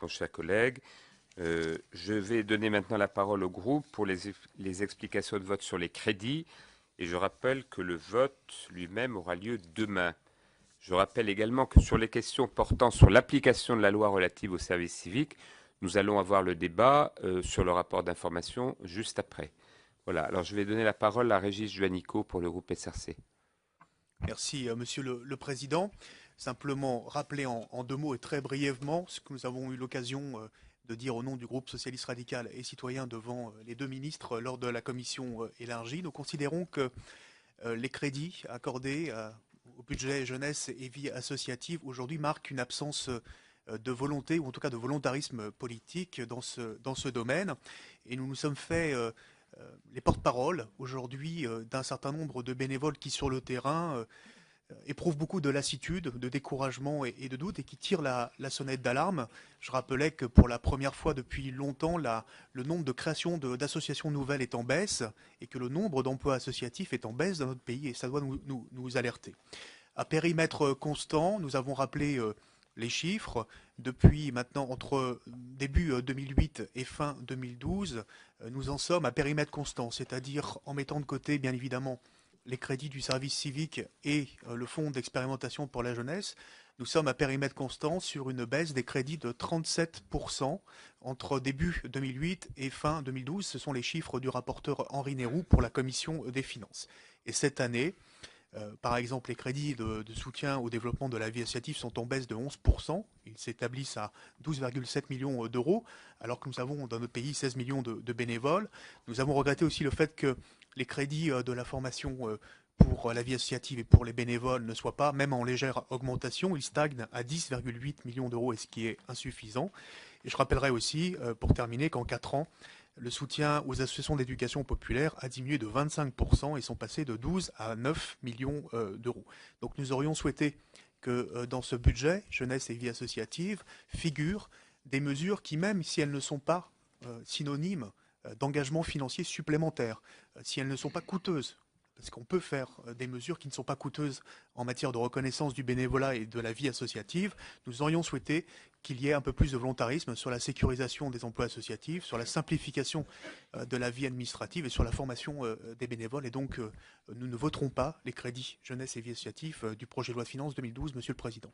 mon cher collègue. Je vais donner maintenant la parole au groupe pour les explications de vote sur les crédits. Et je rappelle que le vote lui-même aura lieu demain. Je rappelle également que sur les questions portant sur l'application de la loi relative au service civique, nous allons avoir le débat sur le rapport d'information juste après. Voilà, alors je vais donner la parole à Régis Juanico pour le groupe SRC. Merci, Monsieur le Président. Simplement rappeler en deux mots et très brièvement ce que nous avons eu l'occasion de dire au nom du groupe socialiste radical et citoyen devant les deux ministres lors de la commission élargie. Nous considérons que les crédits accordés au budget jeunesse et vie associative aujourd'hui marquent une absence de volonté, ou en tout cas de volontarisme politique dans ce domaine. Et nous nous sommes fait les porte-paroles aujourd'hui d'un certain nombre de bénévoles qui, sur le terrain, éprouvent beaucoup de lassitude, de découragement et de doute et qui tirent la sonnette d'alarme. Je rappelais que pour la première fois depuis longtemps, le nombre de créations d'associations nouvelles est en baisse et que le nombre d'emplois associatifs est en baisse dans notre pays et ça doit nous alerter. À périmètre constant, nous avons rappelé les chiffres. Depuis maintenant, entre début 2008 et fin 2012, nous en sommes à périmètre constant, c'est-à-dire en mettant de côté, bien évidemment, les crédits du service civique et le fonds d'expérimentation pour la jeunesse. Nous sommes à périmètre constant sur une baisse des crédits de 37% entre début 2008 et fin 2012. Ce sont les chiffres du rapporteur Henri Neyroux pour la commission des finances. Et cette année, par exemple, les crédits de soutien au développement de la vie associative sont en baisse de 11%. Ils s'établissent à 12,7 millions d'euros, alors que nous avons dans notre pays 16 millions de bénévoles. Nous avons regretté aussi le fait que les crédits de la formation pour la vie associative et pour les bénévoles ne soient pas, même en légère augmentation, ils stagnent à 10,8 millions d'euros, et ce qui est insuffisant. Et je rappellerai aussi, pour terminer, qu'en 4 ans, le soutien aux associations d'éducation populaire a diminué de 25% et sont passés de 12 à 9 millions d'euros. Donc nous aurions souhaité que dans ce budget, jeunesse et vie associative, figurent des mesures qui, même si elles ne sont pas synonymes d'engagement financier supplémentaire, si elles ne sont pas coûteuses, parce qu'on peut faire des mesures qui ne sont pas coûteuses en matière de reconnaissance du bénévolat et de la vie associative, nous aurions souhaité qu'il y ait un peu plus de volontarisme sur la sécurisation des emplois associatifs, sur la simplification de la vie administrative et sur la formation des bénévoles. Et donc, nous ne voterons pas les crédits jeunesse et vie associative du projet de loi de finances 2012, Monsieur le Président.